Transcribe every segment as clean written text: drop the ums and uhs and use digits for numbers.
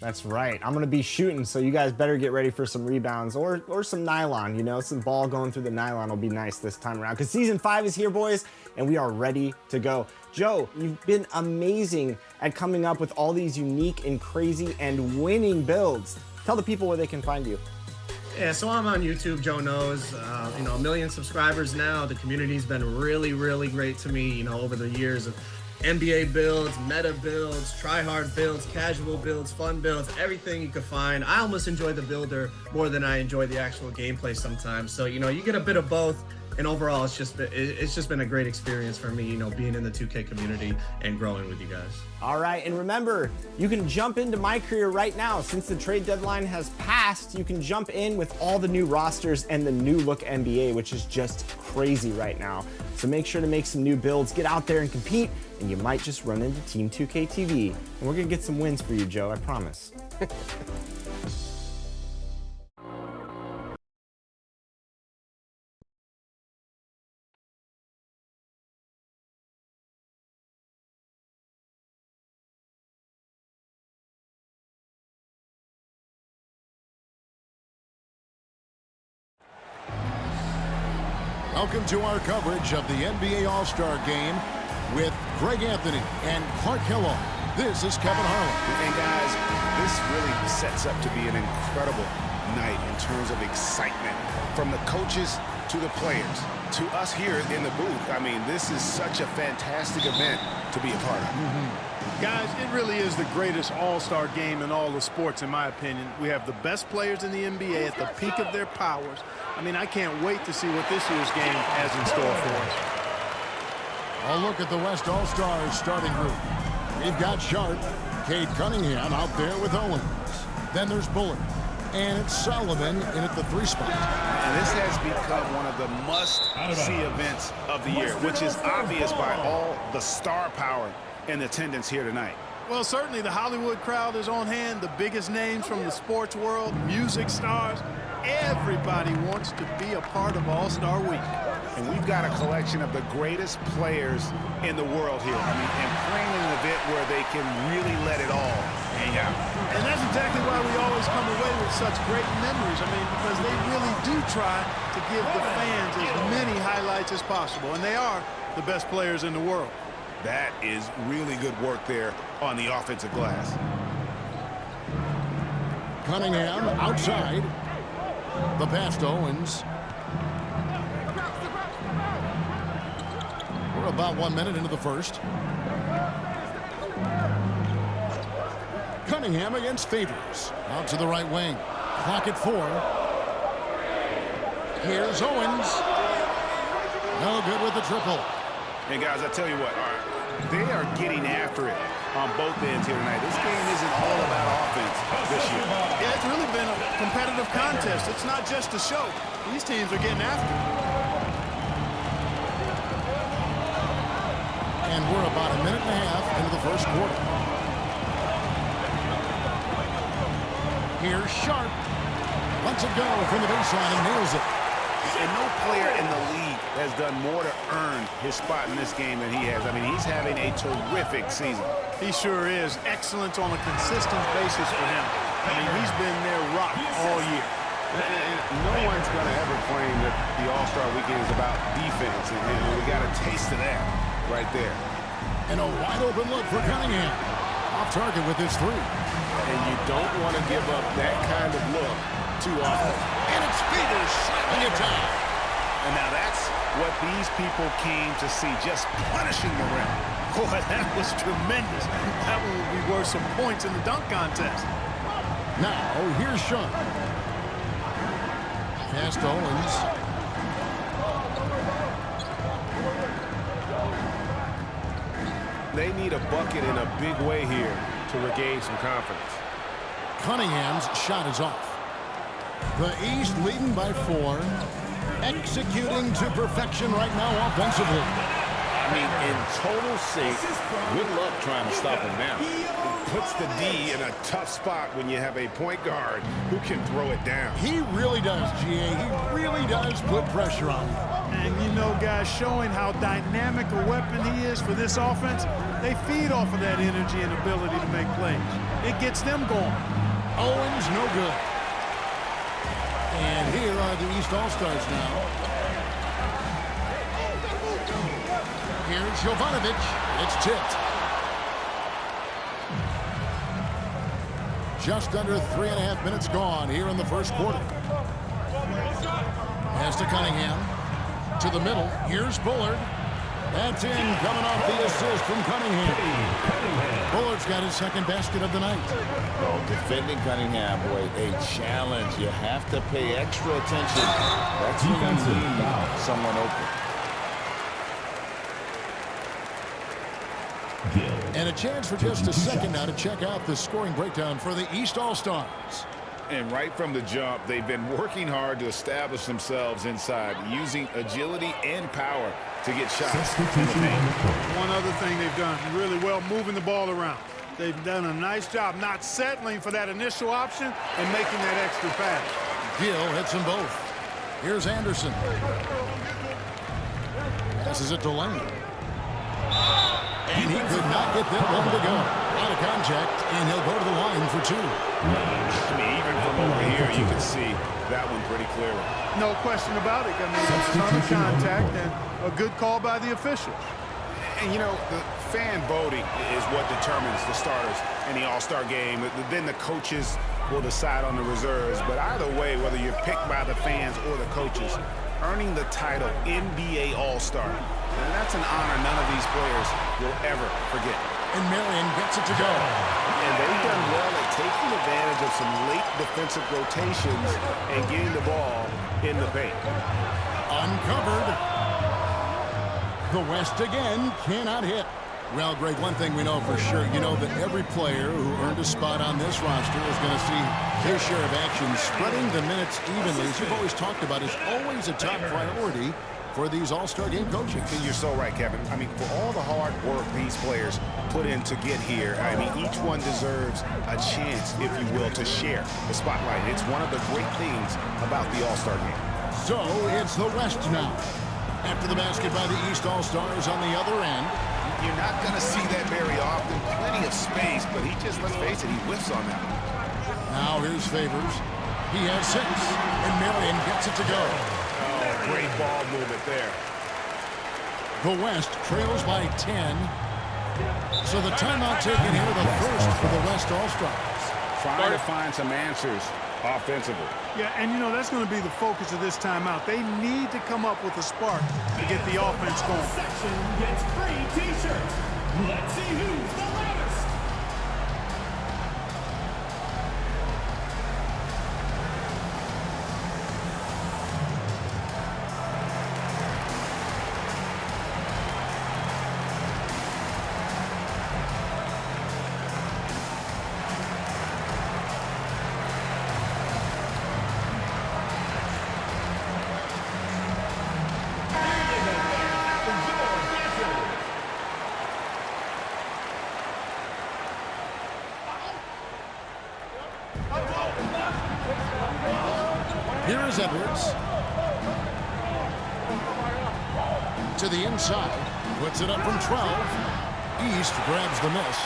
That's right. I'm going to be shooting, so you guys better get ready for some rebounds or some nylon, you know, some ball going through the nylon will be nice this time around because season 5 is here, boys, and we are ready to go. Joe, you've been amazing at coming up with all these unique and crazy and winning builds. Tell the people where they can find you. Yeah, so I'm on YouTube, Joe knows, you know, 1 million subscribers now. The community's been really, really great to me, you know, over the years of NBA builds, meta builds, try-hard builds, casual builds, fun builds, everything you could find. I almost enjoy the builder more than I enjoy the actual gameplay sometimes. So, you know, you get a bit of both. And overall, it's just been a great experience for me, you know, being in the 2K community and growing with you guys. All right, and remember, you can jump into My Career right now. Since the trade deadline has passed, you can jump in with all the new rosters and the new look NBA, which is just crazy right now. So make sure to make some new builds, get out there and compete, and you might just run into Team 2K TV. And we're gonna get some wins for you, Joe, I promise. Welcome to our coverage of the NBA All-Star Game with Greg Anthony and Clark Kellogg. This is Kevin Harlan. And guys, this really sets up to be an incredible night in terms of excitement from the coaches to the players to us here in the booth. I mean, this is such a fantastic event to be a part of. Guys, it really is the greatest all-star game in all the sports, in my opinion. We have the best players in the NBA at the peak of their powers. I mean, I can't wait to see what this year's game has in store for us. I'll look at the West All-Stars starting group. We've got Sharp, Cade Cunningham out there with Owens. Then there's Bullard. And it's Sullivan in at the 3 spot. And this has become one of the must-see events of the year, which is obvious by all the star power in attendance here tonight. Well, certainly the Hollywood crowd is on hand, the biggest names from the sports world, music stars. Everybody wants to be a part of All-Star Week. And we've got a collection of the greatest players in the world here. I mean, and playing in an event where they can really let it all hang out. And that's exactly why we always come away with such great memories. I mean, because they really do try to give the fans as many highlights as possible. And they are the best players in the world. That is really good work there on the offensive glass. Cunningham outside. The pass to Owens. We're about 1 minute into the first. Cunningham against Favors. Out to the right wing. Clock at 4. Here's Owens. No good with the triple. And guys, I tell you what, they are getting after it on both ends here tonight. This game isn't all about offense this year. Yeah, it's really been a competitive contest. It's not just a show. These teams are getting after it. And we're about a minute and a half into the first quarter. Here's Sharp. Lets it go from the baseline and nails it. And no player in the league has done more to earn his spot in this game than he has. I mean, he's having a terrific season. He sure is. Excellence on a consistent basis for him. I mean, he's been their rock all year. And no one's going to ever claim that the All-Star Weekend is about defense. And we got a taste of that right there. And a wide open look for Cunningham. Off target with his 3. And you don't want to give up that kind of look too often. And it's Favors slapping it down. And now that's what these people came to see, just punishing the rim. Boy, that was tremendous. That one will be worth some points in the dunk contest. Now, here's Sean. Pass to Owens. They need a bucket in a big way here to regain some confidence. Cunningham's shot is off. The East leading by 4. Executing to perfection right now offensively. I mean, in total sync. Good luck trying to stop him now. It puts the D in a tough spot when you have a point guard who can throw it down. He really does, GA. He really does put pressure on him. And you know, guys, showing how dynamic a weapon he is for this offense, they feed off of that energy and ability to make plays. It gets them going. Owens, no good. And here are the East All-Stars now. Here's Jovanovic. It's tipped. Just under 3.5 minutes gone here in the first quarter. Pass to Cunningham. To the middle. Here's Bullard. That's in, coming off the assist from Cunningham. Bullard's got his second basket of the night. Oh, defending Cunningham, boy, a challenge. You have to pay extra attention. That's when you need someone open. And a chance for just a second now to check out the scoring breakdown for the East All-Stars. And right from the jump, they've been working hard to establish themselves inside, using agility and power to get shots in the paint. One other thing they've done really well, moving the ball around. They've done a nice job not settling for that initial option and making that extra pass. Gill hits them both. Here's Anderson. Passes it to Lane. And he could not get that one to go. Out of contact, and he'll go to the line for two. I mean, even from over here, you can see that one pretty clearly. No question about it. I mean, a ton of contact and a good call by the officials. And, you know, the fan voting is what determines the starters in the All-Star game. Then the coaches will decide on the reserves. But either way, whether you're picked by the fans or the coaches, earning the title NBA All-Star, and that's an honor none of these players will ever forget. And Marion gets it to go. And they've done well at taking advantage of some late defensive rotations and getting the ball in the paint. Uncovered. The West again cannot hit. Well, Greg, one thing we know for sure, you know that every player who earned a spot on this roster is going to see his share of action. Spreading the minutes evenly, as you've always talked about, is always a top priority for these All-Star game coaches. And you're so right, Kevin. I mean, for all the hard work these players put in to get here, I mean, each one deserves a chance, if you will, to share the spotlight. It's one of the great things about the All-Star game. So it's the West now. After the basket by the East All-Stars on the other end. You're not going to see that very often. Plenty of space, but he just, let's face it, he whiffs on that one. Now here's Favors. He has 6, and Marion gets it to go. Great ball movement there. The West trails by 10. So the timeout taken here, the first for the West All-Stars. Trying to find some answers offensively. Yeah, and you know, that's going to be the focus of this timeout. They need to come up with a spark to get the offense going. Section gets free t-shirts. Let's see who's the loudest. Here is Edwards. To the inside. Puts it up from 12. East grabs the miss.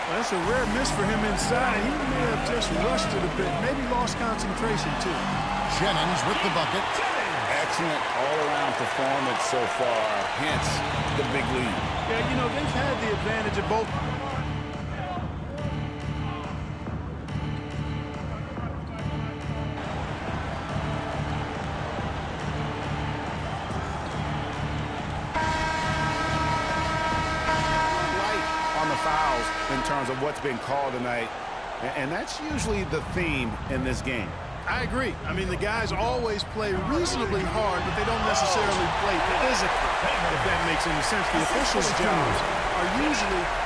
Well, that's a rare miss for him inside. He may have just rushed it a bit. Maybe lost concentration, too. Jennings with the bucket. Excellent all-around performance so far, hence the big lead. Yeah, you know, they've had the advantage of both. Fouls in terms of what's been called tonight, and that's usually the theme in this game. I agree. I mean, the guys always play reasonably hard, but they don't necessarily play physically, if that makes any sense. The officials' jobs are usually